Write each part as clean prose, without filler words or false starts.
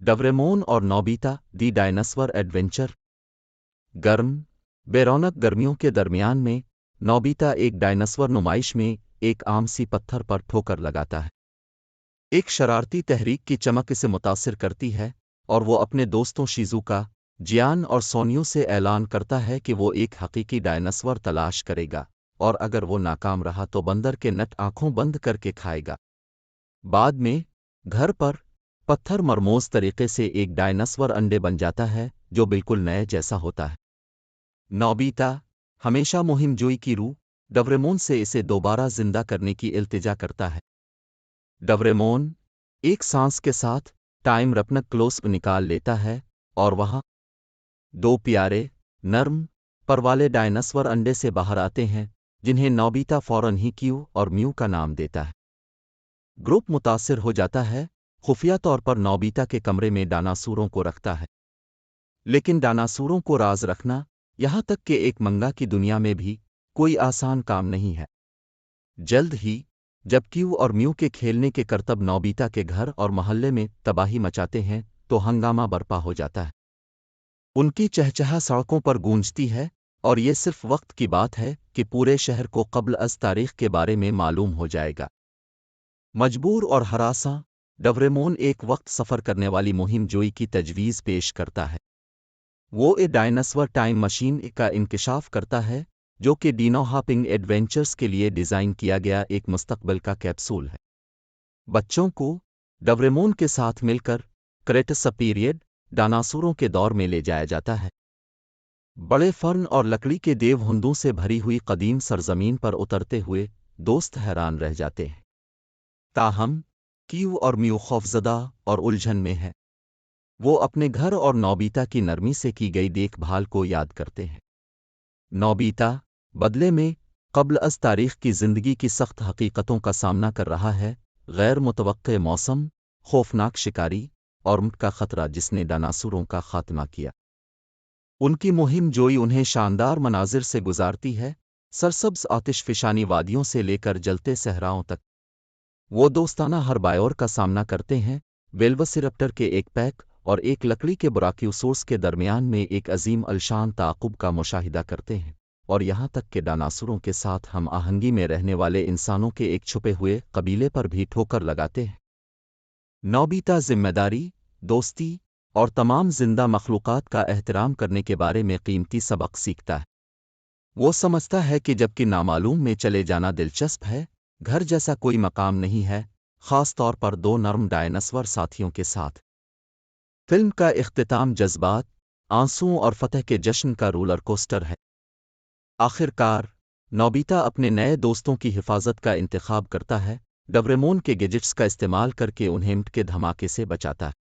Doraemon और Nobita दी dinosaur adventure. गर्म बेरौनक गर्मियों के दरमियान में नोबिता एक डायनासोर नुमाइश में एक आम सी पत्थर पर ठोकर लगाता है। एक शरारती तहरीक की चमक इसे मुतासिर करती है और वो अपने दोस्तों शिजुका, जियान और सोनियो से ऐलान करता है कि वो एक हकीकी डायनासोर तलाश करेगा और अगर वो नाकाम रहा तो बंदर के नट आंखों बंद करके खाएगा। बाद में घर पर पत्थर मरमोज तरीके से एक डायनासोर अंडे बन जाता है जो बिल्कुल नए जैसा होता है। नोबिता हमेशा मुहिमजोई की रूह डोरेमोन से इसे दोबारा जिंदा करने की इल्तिजा करता है। डोरेमोन एक सांस के साथ टाइम रपनक क्लोस्प निकाल लेता है और वहां दो प्यारे नर्म पर वाले डायनासोर अंडे से बाहर आते हैं जिन्हें नोबिता फौरन ही क्यू और म्यू का नाम देता है। ग्रुप मुतासिर हो जाता है, खुफिया तौर पर नोबिता के कमरे में डायनासोरों को रखता है। लेकिन डायनासोरों को राज रखना यहां तक कि एक मंगा की दुनिया में भी कोई आसान काम नहीं है। जल्द ही जब क्यू और म्यू के खेलने के करतब नोबिता के घर और मोहल्ले में तबाही मचाते हैं तो हंगामा बरपा हो जाता है। उनकी चहचहा सड़कों पर गूंजती है और ये सिर्फ वक्त की बात है कि पूरे शहर को कब्ल अज़ तारीख के बारे में मालूम हो जाएगा। मजबूर और हरासा डोरेमोन एक वक्त सफ़र करने वाली मुहिम जोई की तजवीज़ पेश करता है। वो ए डायनासोर टाइम मशीन का इंकशाफ करता है जो कि डीनो हॉपिंग एडवेंचर्स के लिए डिज़ाइन किया गया एक मुस्तकबिल का कैप्सूल है। बच्चों को डोरेमोन के साथ मिलकर क्रेटस पीरियड डायनासोरों के दौर में ले जाया जाता है। बड़े फर्न और लकड़ी के देवहुंदों से भरी हुई कदीम सरजमीन पर उतरते हुए दोस्त हैरान रह जाते हैं। ताहम क्यू और म्यू खौफजदा और उलझन में है। वो अपने घर और नोबिता की नरमी से की गई देखभाल को याद करते हैं। नोबिता बदले में कब्ल अज़ तारीख की जिंदगी की सख्त हकीकतों का सामना कर रहा है, गैर मुतवक्के मौसम, खौफनाक शिकारी और मौत का खतरा जिसने डायनासोरों का खात्मा किया। उनकी मुहिम जोई उन्हें शानदार मनाजिर से गुजारती है, सरसब्ज आतिशफिशानी वादियों से लेकर जलते सहराओं तक। वो दोस्ताना हरबायोर का सामना करते हैं, वेलवसिरप्टर के एक पैक और एक लकड़ी के ब्राकियोसोर्स के दरमियान में एक अजीम अलशान ताक़ुब का मुशाहिदा करते हैं और यहाँ तक कि डायनासोरों के साथ हम आहंगी में रहने वाले इंसानों के एक छुपे हुए कबीले पर भी ठोकर लगाते हैं। नोबिता जिम्मेदारी, दोस्ती और तमाम जिंदा मखलूक़ात का एहतराम करने के बारे में कीमती सबक सीखता है। वो समझता है कि जबकि नामालूम में चले जाना दिलचस्प है, घर जैसा कोई मकाम नहीं है, ख़ास तौर पर दो नर्म डायनासोर साथियों के साथ। फिल्म का इख्तिताम जज्बात, आंसुओं और फतह के जश्न का रोलर कोस्टर है। आखिरकार नोबिता अपने नए दोस्तों की हिफाजत का इंतखाब करता है, डोरेमोन के गैजेट्स का इस्तेमाल करके उन्हें मौत के धमाके से बचाता है।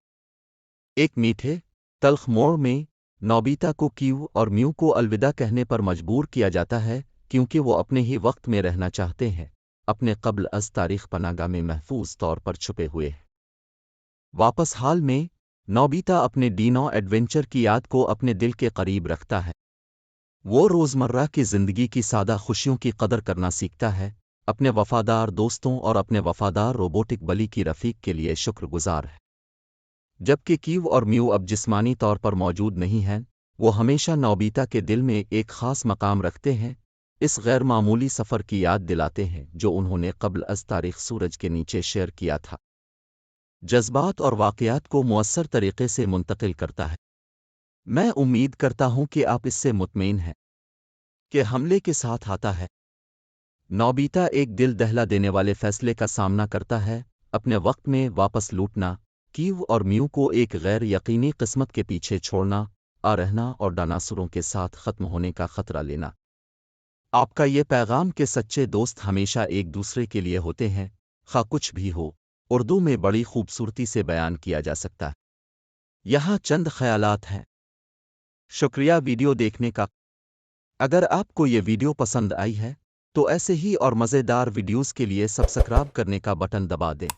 एक मीठे तल्ख मोड़ में नोबिता को क्यू और म्यू को अलविदा कहने पर मजबूर किया जाता है क्योंकि वो अपने ही वक्त में रहना चाहते हैं, अपने कब्ल अज़ तारीख पनागा में महफूज तौर पर छुपे हुए हैं। वापस हाल में नोबिता अपने डीनो एडवेंचर की याद को अपने दिल के करीब रखता है। वो रोज़मर्रा की ज़िंदगी की सादा खुशियों की कदर करना सीखता है, अपने वफ़ादार दोस्तों और अपने वफ़ादार रोबोटिक बली की रफ़ीक के लिए शुक्रगुजार है। जबकि क्यू और म्यू अब जिस्मानी तौर पर मौजूद नहीं हैं, वो हमेशा नोबिता के दिल में एक ख़ास मकाम रखते हैं, इस गैर मामूली सफ़र की याद दिलाते हैं जो उन्होंने कब्ल अज़ तारीख सूरज के नीचे शेयर किया था। जज्बात और वाक़यात को मुअस्सर तरीके से मुंतकिल करता है। मैं उम्मीद करता हूं कि आप इससे मुतमईन हैं कि हमले के साथ आता है। नोबिता एक दिल दहला देने वाले फैसले का सामना करता है, अपने वक्त में वापस लूटना, क्यू और म्यू को एक गैर यकीनी किस्मत के पीछे छोड़ना, रहना और डायनासोरों के साथ ख़त्म होने का खतरा लेना। आपका ये पैगाम कि सच्चे दोस्त हमेशा एक दूसरे के लिए होते हैं, खा कुछ भी हो, उर्दू में बड़ी खूबसूरती से बयान किया जा सकता है। यहाँ चंद ख़यालात हैं। शुक्रिया वीडियो देखने का। अगर आपको ये वीडियो पसंद आई है तो ऐसे ही और मज़ेदार वीडियोज़ के लिए सब्सक्राइब करने का बटन दबा दें।